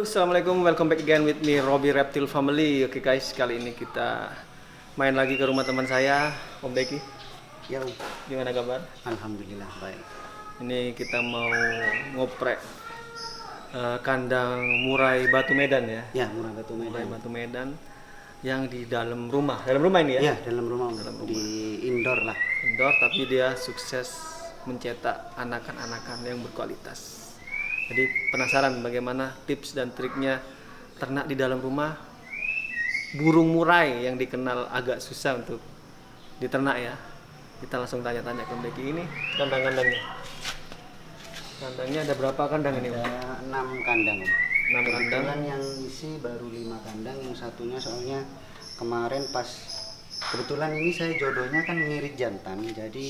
Halo, assalamualaikum. Welcome back again with me, Robby Reptile Family. Oke guys, kali ini kita main lagi ke rumah teman saya, Om Deki. Ya, Gimana kabar? alhamdulillah baik. Ini kita mau ngoprek kandang murai batu Medan ya. Ya, Murai Batu Murai Medan. batu Medan yang di dalam rumah. Dalam rumah ini ya? Ya, dalam rumah, di indoor lah. Indoor, tapi dia sukses mencetak anakan-anakan yang berkualitas. Jadi penasaran bagaimana tips dan triknya ternak di dalam rumah burung murai yang dikenal agak susah untuk diternak ya. Kita langsung tanya-tanya ke Om Deki. Ini kandang-kandangnya. Kandangnya ada berapa kandang ini? Om? Ada 6 kandang. 6 kandang. Kebetulan yang isi baru 5 kandang, yang satunya soalnya kemarin pas kebetulan ini saya jodohnya kan ngirit jantan, jadi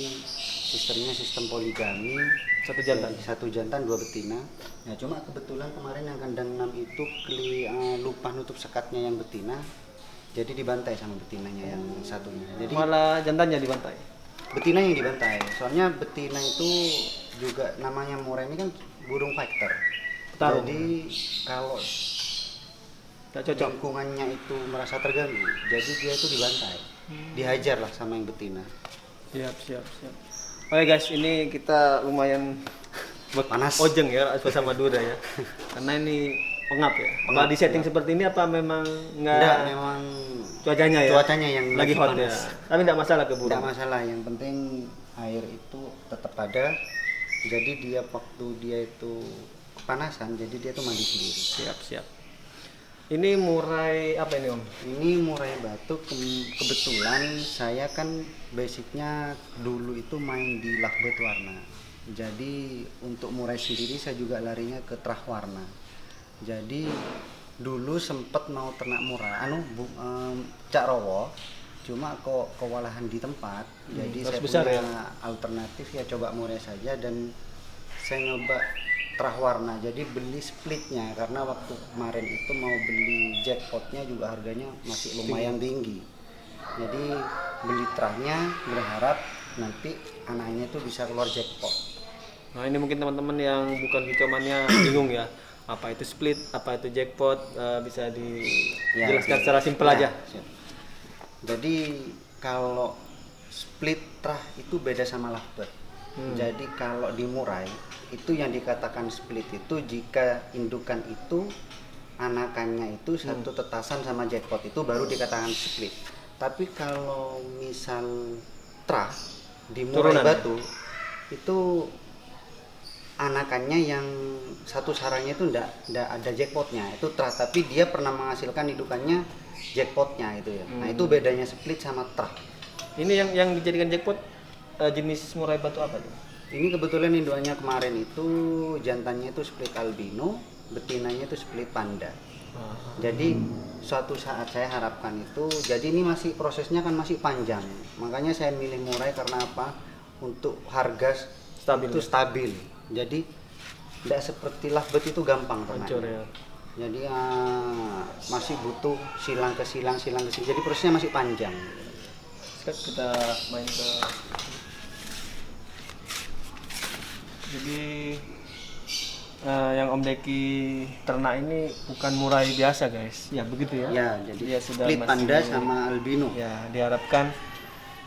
sistemnya sistem poligami. Satu jantan. Jadi, satu jantan 2 betina. Nah, cuma kebetulan kemarin yang kandang 6 itu lupa nutup sekatnya yang betina. Jadi dibantai sama betinanya yang satunya. Jadi Malah jantannya dibantai. betina yang dibantai. Soalnya betina itu juga namanya murai ini kan burung fighter. Petarung. Jadi kalau Gak cocok. lingkungannya itu merasa terganggu, jadi dia itu dibantai. Dihajar lah sama yang betina. Siap. Oke guys, ini kita lumayan Panas. ojeng ya bersama Madura ya. Karena ini pengap ya. Apa Pengap, di setting ya. seperti ini apa memang Enggak, nggak memang cuacanya ya? cuacanya yang lagi hot ya. panas. Tapi nggak masalah ke burung. Tidak masalah, yang penting air itu tetap ada. Jadi dia waktu dia itu kepanasan, jadi dia tuh mandi sendiri. Siap. Ini murai apa ini Om? Ini murai batu kebetulan saya kan basicnya dulu itu main di lovebird warna. Jadi untuk murai sendiri saya juga larinya ke terah warna. Jadi dulu sempet mau ternak murai, Cak Rowo, cuma kok kewalahan di tempat. Jadi harus saya besar punya ya? alternatif ya coba murai saja, dan saya nyoba terah warna. Jadi beli splitnya karena waktu kemarin itu mau beli jackpotnya juga harganya masih lumayan tinggi. Jadi beli terahnya berharap nanti anaknya itu bisa keluar jackpot. Nah ini mungkin teman-teman yang bukan kicauannya bingung ya. Apa itu split, apa itu jackpot, bisa dijelaskan secara simpel aja. Siap. Jadi kalau split terah itu beda sama lovebird. Jadi kalau di murai itu yang dikatakan split itu jika indukan itu anakannya itu satu tetasan sama jackpot, itu baru dikatakan split. Tapi kalau misal terah di murai Turunan. batu itu anakannya yang satu sarangnya itu ndak ada jackpotnya, itu terah, tapi dia pernah menghasilkan indukannya jackpotnya itu ya. Nah itu bedanya split sama terah. Ini yang dijadikan jackpot jenis murai batu apa tuh? Ini kebetulan indukannya kemarin itu jantannya itu split albino, betinanya itu split panda. Jadi suatu saat saya harapkan itu, jadi ini masih prosesnya kan masih panjang. Makanya saya milih murai karena apa? Untuk harga Stabil itu ya? stabil. Jadi tidak seperti lovebird itu gampang Hancur ternaknya. ya. Jadi masih butuh silang ke silang. Jadi prosesnya masih panjang. Sekarang kita main ke. Jadi yang Om Deki ternak ini bukan murai biasa guys. Ya begitu ya. Ya, jadi Dia sudah split masih- panda sama albino. Ya diharapkan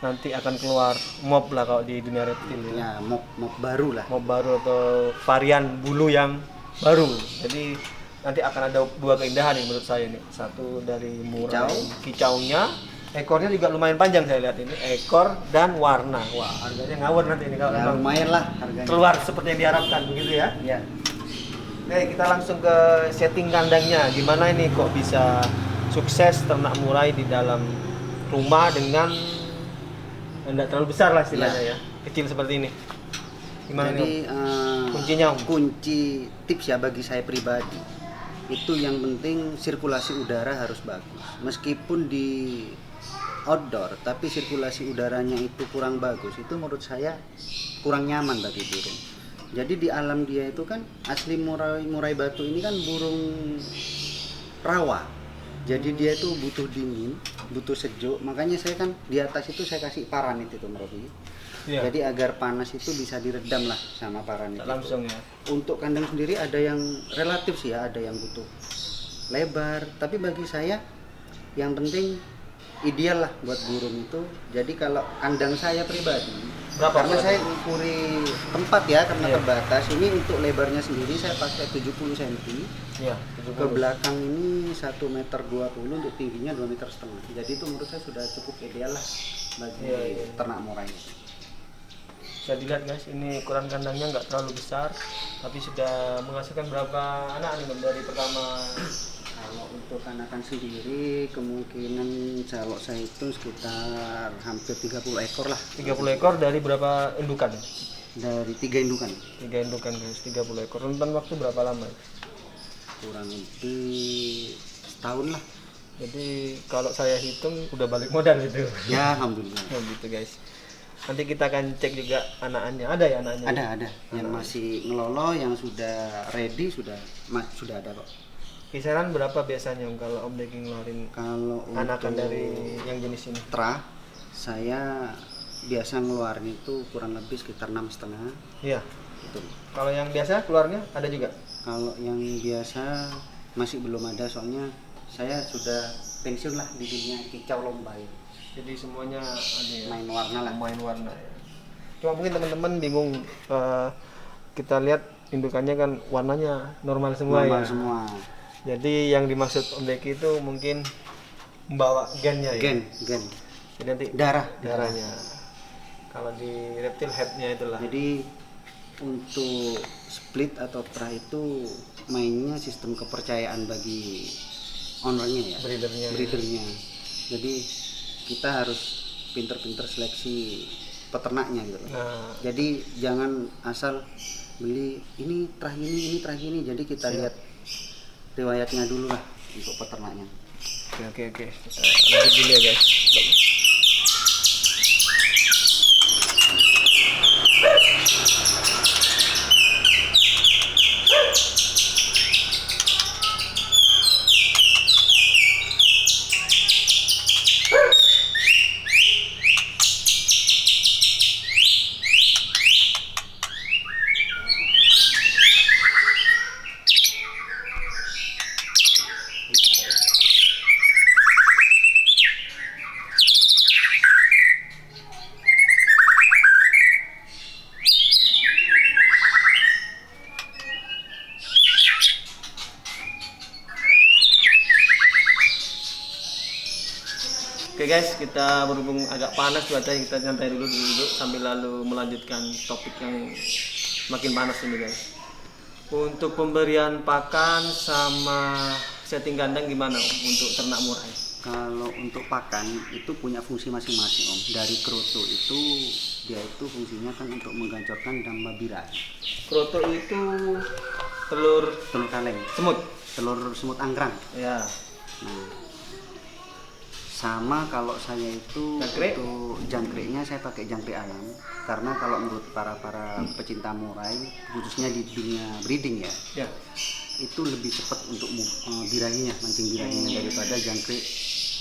nanti akan keluar mob lah kalau di dunia reptil ya. Ya, mob baru lah. Mob baru atau varian bulu yang baru. Jadi nanti akan ada dua keindahan nih menurut saya nih. Satu dari murai kicaunya, ekornya juga lumayan panjang saya lihat ini, ekor dan warna. Wah, harganya ngawur nanti ini kalau Ya, memang lumayan lah harganya. keluar seperti yang diharapkan begitu ya. Ya. Oke, kita langsung ke setting kandangnya. Gimana ini kok bisa sukses ternak murai di dalam rumah dengan tidak terlalu besar lah istilahnya ya. Kecil seperti ini. Gimana Jadi nih? Kuncinya, Om? kunci tips ya bagi saya pribadi itu yang penting sirkulasi udara harus bagus. Meskipun di outdoor tapi sirkulasi udaranya itu kurang bagus, itu menurut saya kurang nyaman bagi burung. Jadi di alam dia itu kan asli murai batu ini kan burung rawa. Jadi dia itu butuh dingin, butuh sejuk. Makanya saya kan di atas itu saya kasih paranit itu Merobi. Iya. Jadi agar panas itu bisa diredam lah sama paranit. Tak langsung ya. Untuk kandang sendiri ada yang relatif sih ya, ada yang butuh lebar, tapi bagi saya yang penting ideal lah buat burung itu. Jadi kalau kandang saya pribadi, Berapa karena ukuran? saya ngukuri tempat ya karena Iya. terbatas, ini untuk lebarnya sendiri saya pakai 70 cm, Iya, ke belakang ini 1,20 meter, untuk tingginya 2,5 meter. Jadi itu menurut saya sudah cukup ideal lah bagi Iya, iya. ternak murai. Bisa dilihat guys, ini ukuran kandangnya nggak terlalu besar, tapi sudah menghasilkan berapa anak nih Om, dari pertama? Kalau untuk anakan sendiri kemungkinan kalau saya itu sekitar hampir 30 ekor lah. 30 ekor dari berapa indukan? Dari 3 indukan. 3 indukan guys, 30 ekor. Rentan waktu berapa lama? Kurang lebih setahun lah. Jadi kalau saya hitung udah balik modal gitu. Ya alhamdulillah. Ya gitu guys. Nanti kita akan cek juga anakannya. Ada ya anaknya? Ada yang masih ngelolo, yang sudah ready sudah ada kok. Kisaran berapa biasanya Om kalau Om Deki ngeluarin Kalau anakan untuk dari yang jenis ini? tra saya biasa ngeluarin itu kurang lebih sekitar 6,5 Iya. gitu. Kalau yang biasa keluarnya ada juga? Kalau yang biasa masih belum ada, soalnya saya sudah pensiun lah di dunia kicau lomba ini. Jadi semuanya ada ya? Main warna lah. Main warna ya. Cuma mungkin teman-teman bingung, kita lihat indukannya kan warnanya normal semua Normal ya. semua. Jadi yang dimaksud Om Deki itu mungkin membawa gennya ya. Gen. Jadi nanti darahnya. Kalau di reptil headnya itulah. Jadi untuk split atau tra itu mainnya sistem kepercayaan bagi ownernya ya, breedernya. Jadi kita harus pinter-pinter seleksi peternaknya gitu. Nah, Jadi jangan asal beli ini trah ini. Jadi kita lihat riwayatnya dulu lah untuk peternaknya. oke. Kita lanjut dulu ya guys. Oke guys, kita berhubung agak panas cuacanya, kita santai dulu sambil lalu melanjutkan topik yang makin panas ini guys. Untuk pemberian pakan sama setting kandang gimana Om, untuk ternak murai? Kalau untuk pakan itu punya fungsi masing-masing Om. Dari kroto itu dia itu fungsinya kan untuk menggancurkan damba birahi. Kroto itu telur Telur kaleng, semut. telur semut anggrang. Ya. Nah, sama kalau saya itu Jangkrik? untuk jangkriknya saya pakai jangkrik alam, karena kalau menurut para pecinta murai khususnya di dunia breeding ya, Ya. itu lebih cepat untuk birahinya, mancing birahinya daripada jangkrik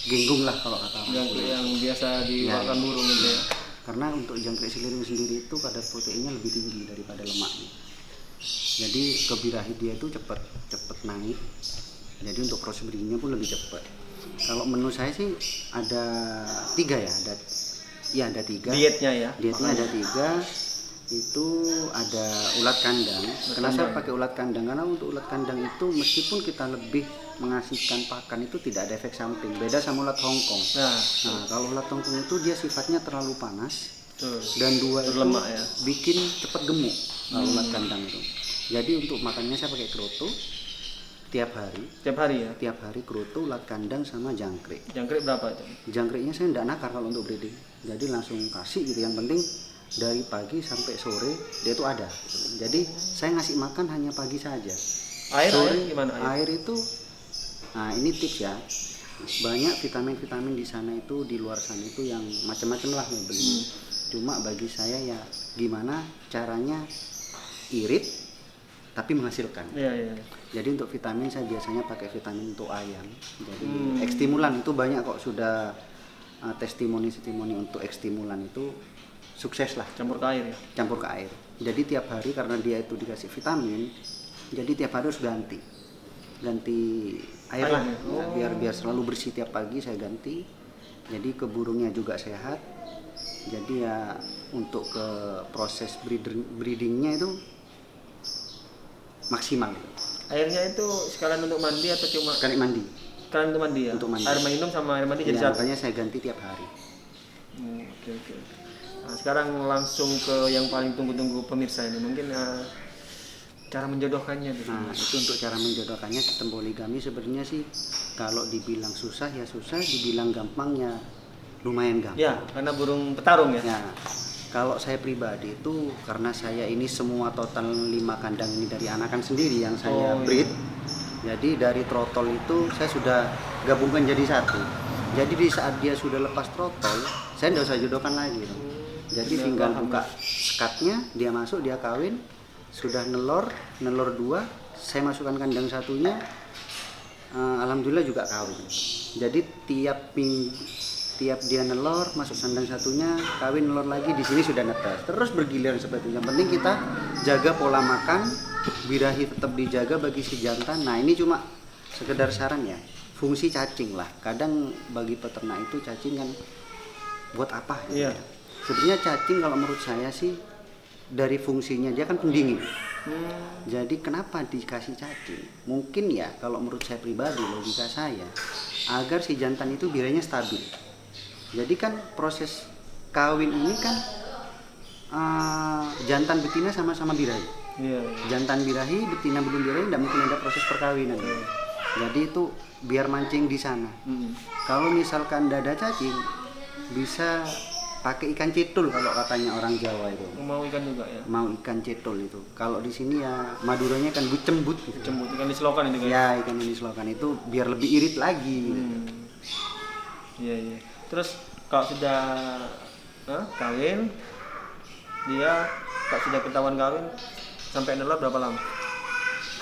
genggung lah kalau kata orang. Yang biasa dimakan burung gitu ya. Karena untuk jangkrik seliring sendiri itu kadar proteinnya lebih tinggi daripada lemaknya. Jadi ke birahi dia itu cepat naik. Jadi untuk proses breedingnya pun lebih cepat. Kalau menu saya sih ada 3 ya, ada 3. Dietnya ya. Dietnya ada 3. Itu ada ulat kandang. Kenapa saya pakai ulat kandang? Karena untuk ulat kandang itu meskipun kita lebih mengasihkan pakan itu tidak ada efek samping. Beda sama ulat Hongkong. Nah, Kalau ulat Hongkong itu dia sifatnya terlalu panas tuh. dan 2 itu Berlemak ya. bikin cepat gemuk kalau ulat kandang itu. Jadi untuk makannya saya pakai kroto tiap hari. Tiap hari ya. Tiap hari kroto, ulat kandang sama jangkrik. Jangkrik berapa itu? Jangkriknya saya tidak nakar kalau untuk breeding. Jadi langsung kasih gitu. Yang penting dari pagi sampai sore dia itu ada. Jadi saya ngasih makan hanya pagi saja. Air Sore, gimana air? air itu, nah ini tips ya. Banyak vitamin-vitamin di sana itu, di luar sana itu yang macam-macam lah mau beli. Cuma bagi saya ya gimana caranya irit tapi menghasilkan. Iya. Jadi untuk vitamin saya biasanya pakai vitamin untuk ayam. Jadi ekstimulan itu banyak kok, sudah testimoni untuk ekstimulan itu sukses lah. Campur ke air ya. Campur ke air. Jadi tiap hari karena dia itu dikasih vitamin, jadi tiap hari harus ganti air lah. Airnya? Nah, biar selalu bersih tiap pagi saya ganti. Jadi ke burungnya juga sehat. Jadi ya untuk ke proses breedingnya itu maksimal gitu. Airnya itu sekalian untuk mandi atau cuma Sekali mandi. sekalian untuk mandi ya? Untuk mandi. Air minum sama air mandi jadi Ya, satu. makanya saya ganti tiap hari. Oke. Nah, sekarang langsung ke yang paling tunggu-tunggu pemirsa ini. Mungkin cara menjodohkannya tuh. Nah, itu untuk cara menjodohkannya sistem poligami sebenarnya sih kalau dibilang susah ya susah, dibilang gampang ya lumayan gampang. Ya, karena burung petarung ya. Ya, kalau saya pribadi itu karena saya ini semua total 5 kandang ini dari anakan sendiri yang saya breed. Jadi dari trotol itu saya sudah gabungkan jadi satu. Jadi di saat dia sudah lepas trotol, saya tidak usah jodohkan lagi. Jadi tinggal buka sekatnya, dia masuk, dia kawin, sudah nelor 2, saya masukkan kandang satunya, alhamdulillah juga kawin. Jadi tiap dia nelor masuk kandang satunya, kawin nelor lagi, di sini sudah netas. Terus bergiliran seperti itu. Yang penting kita jaga pola makan, birahi tetap dijaga bagi si jantan. Nah ini cuma sekedar saran ya, fungsi cacing lah. Kadang bagi peternak itu cacing kan buat apa? Gitu. Iya. Sebenarnya cacing kalau menurut saya sih dari fungsinya dia kan pendingin. Jadi kenapa dikasih cacing? Mungkin ya kalau menurut saya pribadi, logika saya, agar si jantan itu birahnya stabil. Jadi kan proses kawin ini kan jantan betina sama-sama birahi. Iya. Jantan birahi, betina belum birahi, tidak mungkin ada proses perkawinan. Jadi itu biar mancing di sana. Kalau misalkan tidak ada cacing, bisa pakai ikan cetul kalau katanya orang Jawa itu. Mau ikan juga ya? Mau ikan cetul itu. Kalau di sini ya Maduranya kan bucembut. Cembut ikan di selokan ini kan? Ya ikan yang di selokan itu biar lebih irit lagi. Iya. Terus kalau sudah kawin, dia kalau sudah ketahuan kawin sampai nelor berapa lama?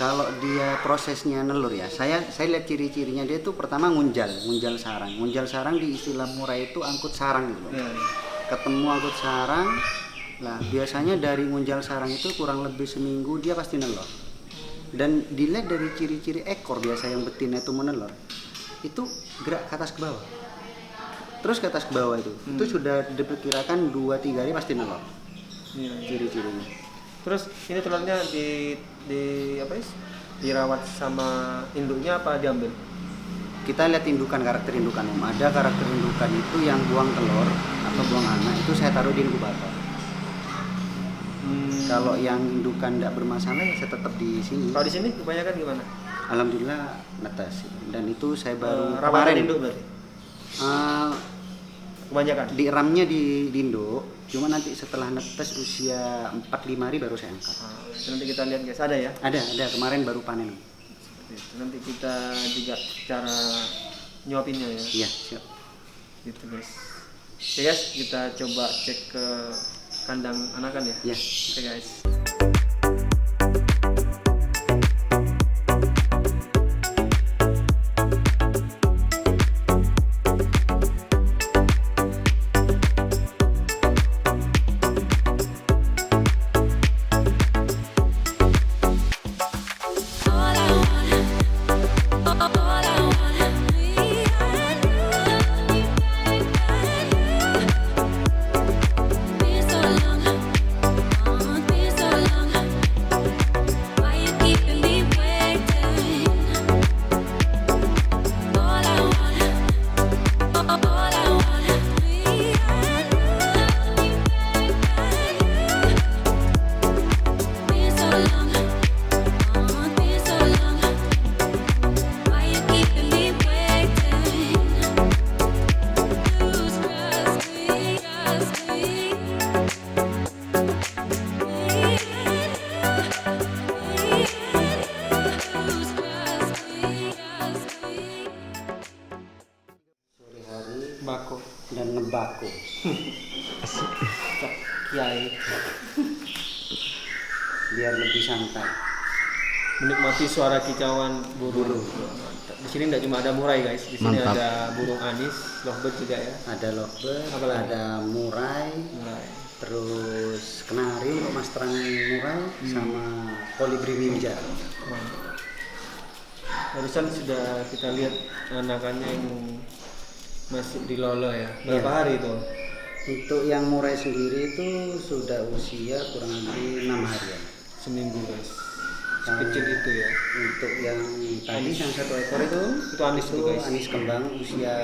Kalau dia prosesnya nelur ya, saya lihat ciri-cirinya dia itu pertama ngunjal sarang. Ngunjal sarang di istilah murah itu angkut sarang gitu loh. Iya. Ketemu angkut sarang, lah biasanya dari ngunjal sarang itu kurang lebih seminggu dia pasti nelor. Dan dilihat dari ciri-ciri ekor biasa yang betina itu menelor, itu gerak ke atas ke bawah. Terus ke atas ke bawah itu sudah diperkirakan 2-3 hari pasti nelor. Iya. Ciri-cirinya. Terus ini telurnya dirawat sama induknya apa diambil? Kita lihat indukan, karakter indukan om. Ada karakter indukan itu yang buang telur atau buang anak itu saya taruh di inkubator. Kalau yang indukan tidak bermasalah ya saya tetap di sini. Kalau di sini kebanyakan gimana? Alhamdulillah netas. Dan itu saya baru Rawatan kemarin induk berarti? Kebanyakan? di ramnya di induk. Cuma nanti setelah netes usia 4-5 hari baru saya angkat. Itu nanti kita lihat guys, ada ya? Ada kemarin baru panen. Itu nanti kita juga cara nyuapinnya ya. Iya siap. Gitu guys. Oke guys, kita coba cek ke kandang anakan ya. Iya. Oke guys. Bako. Dan ngebako. Kiai. Biar lebih santai. Menikmati suara kicauan burung. Mantap. Di sini tidak cuma ada murai guys, di sini Mantap. ada burung anis, lovebird juga ya. Ada lovebird, Apa lagi? ada murai, Murai. terus kenari untuk masteran murai, sama kolibri ninja. Mantap. Barusan sudah kita lihat anakannya yang masih dilolo ya. Berapa Iya. hari itu? Untuk yang murai sendiri itu sudah usia kurang lebih 6 harian. Seminggu guys. Sekecil itu ya. Untuk yang tadi yang 1 ekor itu Anis tuh guys. anis kembang usia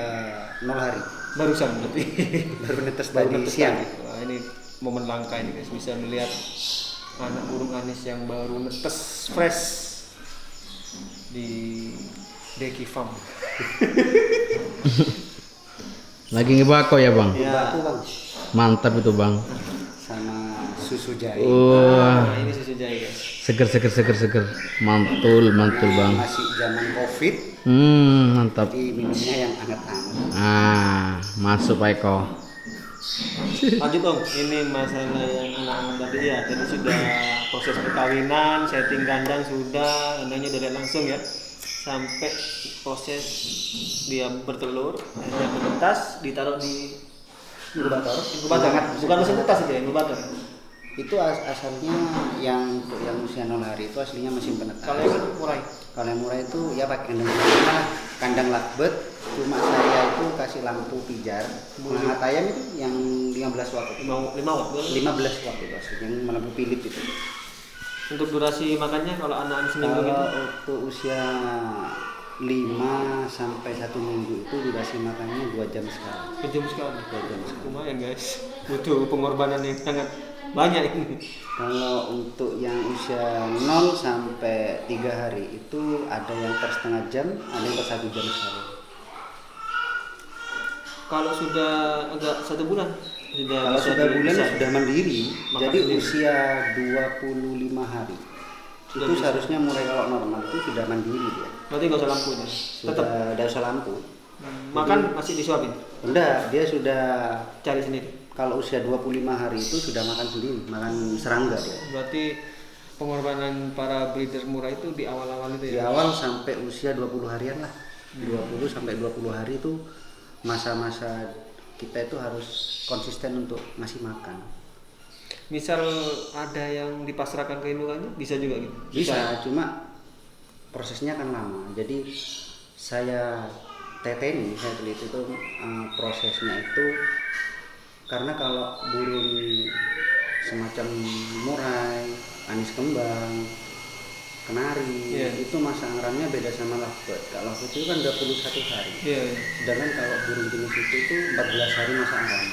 0 hari. Barusan berarti. Baru netes Baru tadi netes siang. tadi. Wah, ini momen langka ini guys, bisa melihat anak burung anis yang baru netes fresh di Deki Farm. Lagi ngebako ya bang? Ya. Batu bang, Mantap itu bang. sama susu jahe. Wah, Nah, ini susu jahe guys. seger. Mantul bang. Masih zaman covid, Mantap. jadi minumnya yang hangat-hangat. Masuk Pak Eko. Lanjut Om, ini masalah yang anak-anak tadi ya. Jadi sudah proses perkawinan, setting kandang sudah, kandangnya dari langsung ya. Sampai proses dia bertelur, akhirnya menetas, ditaruh di Inkubator. inkubator. Bukan mesin tetas itu ya, inkubator. Itu asalnya yang untuk yang usia 0 hari itu aslinya mesin penetas. Kalau yang murai, Kalau yang murah itu ya pakai kandang lakbet, cuma saya itu kasih lampu pijar. Menghangat ayam itu yang 15 watt. 5 watt. 15 watt itu asli, yang lampu Philips itu. Untuk durasi makannya kalau anak seminggu gitu. Kalau untuk usia 5 sampai 1 minggu itu durasi makannya 2 jam sekali. Kejam sekali. 2 jam sekali. Lumayan guys, butuh pengorbanan yang sangat banyak ini. Kalau untuk yang usia 0 sampai 3 hari itu ada yang per setengah jam, ada yang per 1 jam sekali. Kalau sudah agak 1 bulan, Kalau bisa sudah bulan bisa. sudah mandiri, Makan jadi sendiri. usia 25 hari Sudah itu bisa. seharusnya mulai kalau normal itu sudah mandiri dia. Berarti nggak usah lampunya. Tetap Sudah ada usah lampu. makan masih disuapin, Enggak, dia sudah cari sendiri. kalau usia 25 hari itu sudah makan sendiri, makan serangga dia. Berarti pengorbanan para breeder murah itu di awal-awal itu Di ya. awal sampai usia 20 harian lah. 20 sampai 20 hari itu masa-masa kita itu harus konsisten untuk ngasih makan. Misal ada yang dipasrahkan ke indungannya, bisa juga gitu. Bisa, cuma prosesnya kan lama. Jadi saya teteni, saya teliti itu prosesnya itu karena kalau burung semacam murai, anis kembang, kenari, Iya. itu masa angramnya beda sama lovebird. Kalau lovebird itu kan 21 hari. Iya. Iya. Sedangkan kalau burung jenis itu 14 hari masa angram.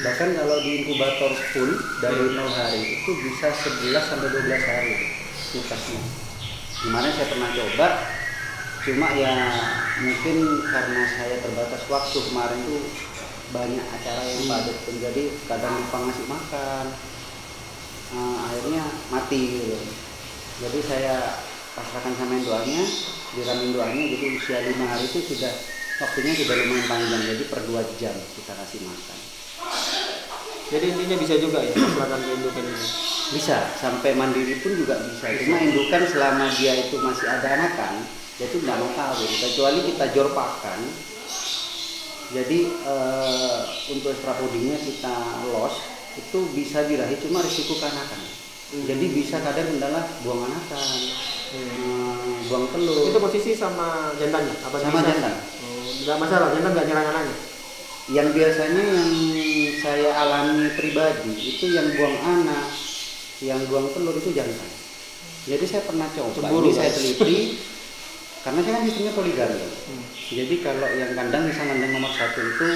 Bahkan kalau di inkubator full dari 0 hari itu bisa 11 sampai 12 hari kutasnya. Kemarin saya pernah coba, cuma ya mungkin karena saya terbatas waktu kemarin tuh banyak acara yang padat, jadi kadang lupa ngasih makan, akhirnya mati gitu. Jadi saya pasrahkan sama induannya, diramin induannya, jadi usia 5 hari itu sudah waktunya sudah lumayan panjang, jadi per 2 jam kita kasih makan. Jadi intinya bisa juga ya, silakan ke indukan ini. Bisa, sampai mandiri pun juga bisa. Cuma indukan selama dia itu masih ada anakan, dia itu nggak mau kawin, kecuali kita jor pakan. Jadi untuk strapodinya kita los, itu bisa dirahi, cuma risiko keanakan. Jadi bisa kadang kendala buang anakan, buang telur. Itu posisi sama jantannya? Apa Sama bisa? jantan. Oh, nggak masalah, jantan nggak nyerang anaknya. Yang biasanya yang saya alami pribadi itu yang buang anak, yang buang telur itu jantan. Jadi saya pernah coba, Cemburu, ini saya guys. teliti, karena saya kan sistemnya poligami. Jadi kalau yang kandang misal kandang nomor 1 itu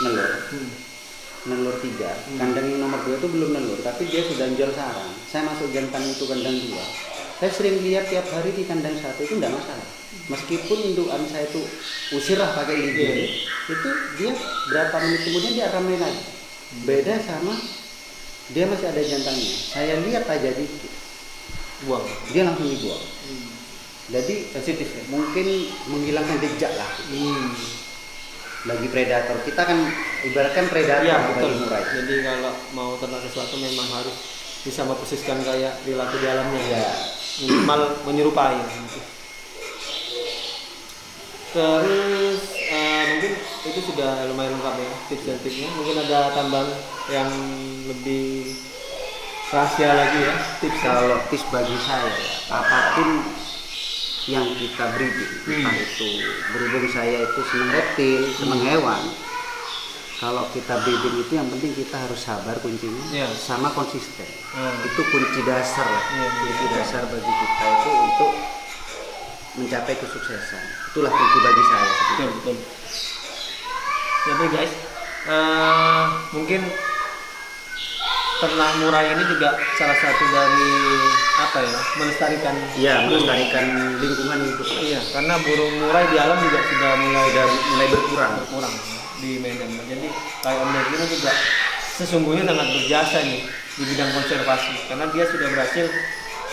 nelur, nelur 3, kandang yang nomor 2 itu belum nelur, tapi dia sudah jual sarang. Saya masuk jantan itu kandang 2. Saya sering lihat tiap hari di kandang 1 itu tidak masalah. Meskipun indukan saya itu usirlah pakai lidi, itu dia berapa menit kemudian dia akan main lagi. Beda sama dia masih ada jantannya. Saya lihat aja dikit, Buang. dia langsung dibuang. Jadi Sensitif ya. mungkin menghilangkan jejak lah bagi predator. Kita kan ibaratkan predator Iya, bagi betul. murai. Jadi kalau mau ternak sesuatu memang harus bisa memposisikan kayak perilaku di alamnya ya. Ya. Minimal menyerupai. Terus mungkin itu sudah lumayan lengkap ya tips dan triknya. Mungkin ada tambahan yang lebih rahasia lagi ya tips. Kalau tips bagi saya, apapun yang kita breeding. Entah itu berhubung saya itu senang reptil, senang hewan. Kalau kita breeding itu yang penting kita harus sabar kuncinya, Iya. sama konsisten. Hmm. Itu kunci dasar lah. Iya, Kunci dasar bagi kita itu untuk mencapai kesuksesan. Itulah kunci bagi saya. Betul, betul. Jadi guys, mungkin ternak murai ini juga salah satu dari apa ya, melestarikan. Iya, melestarikan lingkungan hidup. Iya, karena burung murai di alam juga sudah mulai berkurang. di Medan. Jadi kayak Om Deddy ini juga sesungguhnya sangat berjasa nih di bidang konservasi, karena dia sudah berhasil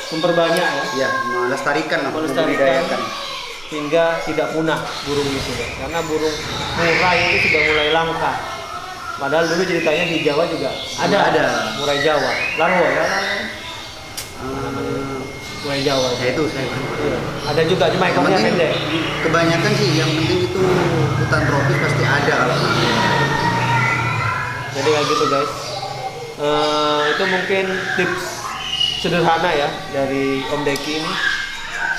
memperbanyak ya, Ya, melestarikan, melestarikan hingga tidak punah burung itu ya. Karena burung murai itu sudah mulai langka. Padahal dulu ceritanya di Jawa juga ada murai Jawa, larwo ya, murai Jawa. Ya itu saya. Iya. Ada juga cuma Yang ekornya penting, pendek. kebanyakan sih yang penting itu hutan tropis pasti ada kalau Jadi kayak gitu guys. Itu mungkin tips sederhana ya dari Om Deki ini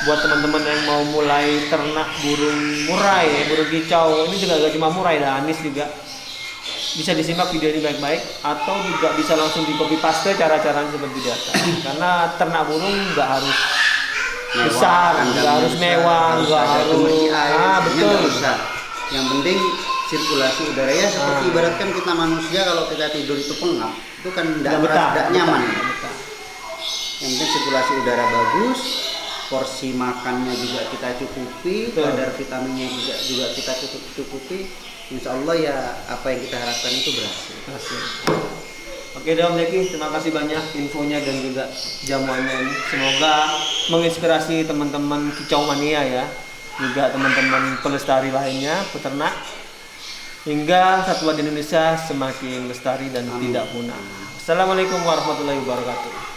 buat teman-teman yang mau mulai ternak burung murai ya, burung kicau. Ini juga gak cuma murai, ada anis juga. Bisa disimak video ini baik-baik, atau juga bisa langsung di copy paste cara-caranya seperti di atas. Karena ternak burung nggak harus besar, nggak harus mewah, nggak harus betul. Yang penting sirkulasi udara ya, seperti ibaratkan kita manusia kalau kita tidur itu pengap, itu kan tidak nyaman. Yang penting sirkulasi udara bagus, porsi makannya juga kita cukupi, kadar vitaminnya juga kita cukupi. Insya Allah ya apa yang kita harapkan itu berhasil. Oke deh Om Deki, terima kasih banyak infonya dan juga jamuannya ini. Semoga menginspirasi teman-teman kicau mania ya, juga teman-teman pelestari lainnya, peternak, hingga satwa di Indonesia semakin lestari dan tidak punah. Assalamualaikum warahmatullahi wabarakatuh.